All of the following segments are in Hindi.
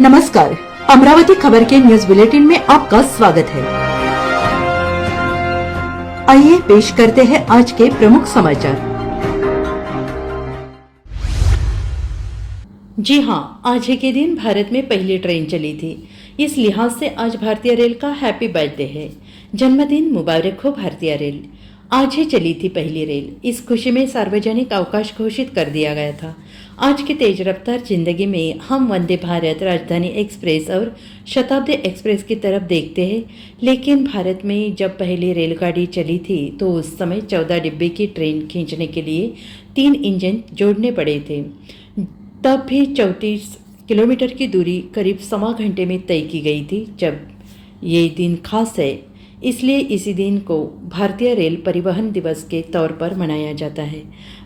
नमस्कार, अमरावती खबर के न्यूज बुलेटिन में आपका स्वागत है। आइए पेश करते हैं आज के प्रमुख समाचार। जी हां, आज ही के दिन भारत में पहली ट्रेन चली थी। इस लिहाज से आज भारतीय रेल का हैप्पी बर्थडे है। जन्मदिन मुबारक हो भारतीय रेल। आज ही चली थी पहली रेल। इस खुशी में सार्वजनिक अवकाश घोषित कर दिया गया था। आज की तेज रफ्तार जिंदगी में हम वंदे भारत, राजधानी एक्सप्रेस और शताब्दी एक्सप्रेस की तरफ देखते हैं, लेकिन भारत में जब पहली रेलगाड़ी चली थी तो उस समय 14 डिब्बे की ट्रेन खींचने के लिए 3 इंजन जोड़ने पड़े थे। तब भी 34 किलोमीटर की दूरी करीब सवा घंटे में तय की गई थी। जब ये दिन खास है, इसलिए इसी दिन को भारतीय रेल परिवहन दिवस के तौर पर मनाया जाता है।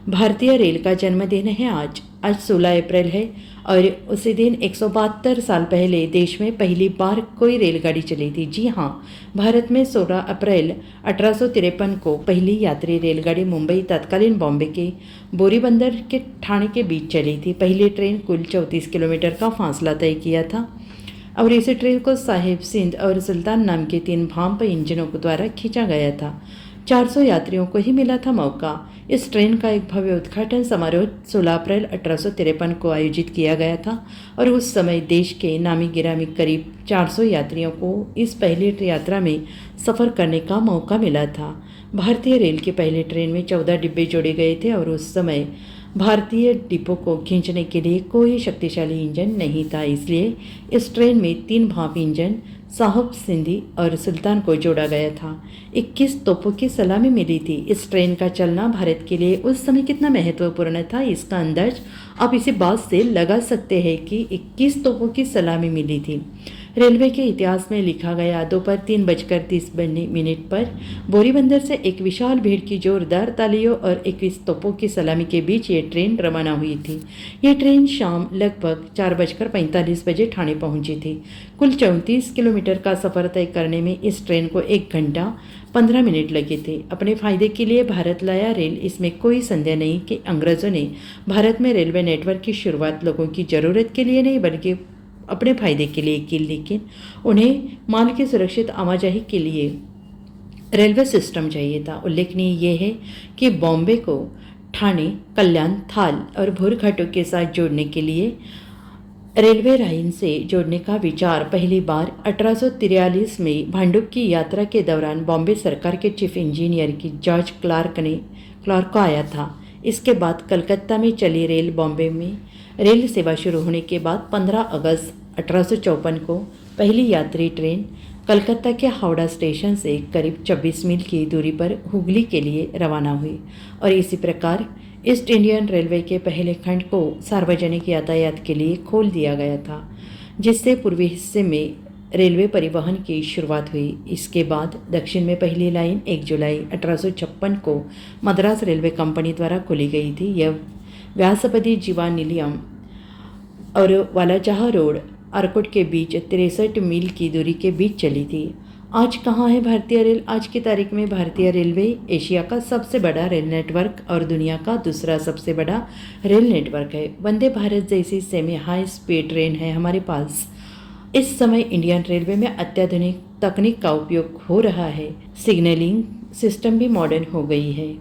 भारतीय रेल का जन्मदिन है आज 16 अप्रैल है और उसी दिन 172 साल पहले देश में पहली बार कोई रेलगाड़ी चली थी। जी हाँ, भारत में 16 अप्रैल 1853 को पहली यात्री रेलगाड़ी मुंबई तत्कालीन बॉम्बे के बोरीबंदर के ठाणे के बीच चली थी। पहली ट्रेन कुल 34 किलोमीटर का फासला तय किया था और इस ट्रेन को साहिब सिंध और सुल्तान नाम के 3 भांप इंजनों द्वारा खींचा गया था। 400 यात्रियों को ही मिला था मौका। इस ट्रेन का एक भव्य उद्घाटन समारोह 16 अप्रैल 1853 को आयोजित किया गया था और उस समय देश के नामी गिरामी करीब 400 यात्रियों को इस पहली यात्रा में सफ़र करने का मौका मिला था। भारतीय रेल की पहली ट्रेन में 14 डिब्बे जोड़े गए थे और उस समय भारतीय डिब्बों को खींचने के लिए कोई शक्तिशाली इंजन नहीं था, इसलिए इस ट्रेन में 3 भाप इंजन साहब सिंधी और सुल्तान को जोड़ा गया था। 21 तोपों की सलामी मिली थी। इस ट्रेन का चलना भारत के लिए उस समय कितना महत्वपूर्ण था, इसका अंदाज आप इसी बात से लगा सकते हैं कि 21 तोपों की सलामी मिली थी। रेलवे के इतिहास में लिखा गया, दोपहर 3:30 पर बोरीबंदर से एक विशाल भीड़ की जोरदार तालियों और 21 तोपों की सलामी के बीच ये ट्रेन रवाना हुई थी। ये ट्रेन शाम लगभग 4:45 बजे ठाणे पहुंची थी। कुल 34 किलोमीटर का सफ़र तय करने में इस ट्रेन को 1 घंटा 15 मिनट लगे थे। अपने फायदे के लिए भारत लाया रेल, इसमें कोई संदेह नहीं कि अंग्रेज़ों ने भारत में रेलवे नेटवर्क की शुरुआत लोगों की ज़रूरत के लिए नहीं बल्कि अपने फायदे के लिए की, लेकिन उन्हें माल की सुरक्षित आवाजाही के लिए रेलवे सिस्टम चाहिए था। उल्लेखनीय ये है कि बॉम्बे को ठाणे, कल्याण, थाल और भूर घाटों के साथ जोड़ने के लिए रेलवे लाइन से जोड़ने का विचार पहली बार 1843 में भांडुप की यात्रा के दौरान बॉम्बे सरकार के चीफ इंजीनियर की जॉर्ज क्लार्क को आया था। इसके बाद कलकत्ता में चली रेल बॉम्बे में रेल सेवा शुरू होने के बाद 15 अगस्त 1854 को पहली यात्री ट्रेन कलकत्ता के हावड़ा स्टेशन से करीब 26 मील की दूरी पर हुगली के लिए रवाना हुई और इसी प्रकार ईस्ट इंडियन रेलवे के पहले खंड को सार्वजनिक यातायात के लिए खोल दिया गया था, जिससे पूर्वी हिस्से में रेलवे परिवहन की शुरुआत हुई। इसके बाद दक्षिण में पहली लाइन 1 जुलाई 1856 को मद्रास रेलवे कंपनी द्वारा खोली गई थी। यह व्यासपति जीवा निलयम और वालाजहा रोड आरकोट के बीच 63 मील की दूरी के बीच चली थी। आज कहाँ है भारतीय रेल? आज की तारीख में भारतीय रेलवे एशिया का सबसे बड़ा रेल नेटवर्क और दुनिया का दूसरा सबसे बड़ा रेल नेटवर्क है। वंदे भारत जैसी सेमी हाई स्पीड ट्रेन है हमारे पास। इस समय इंडियन रेलवे में अत्याधुनिक तकनीक का उपयोग हो रहा है। सिग्नलिंग सिस्टम भी मॉडर्न हो गई है।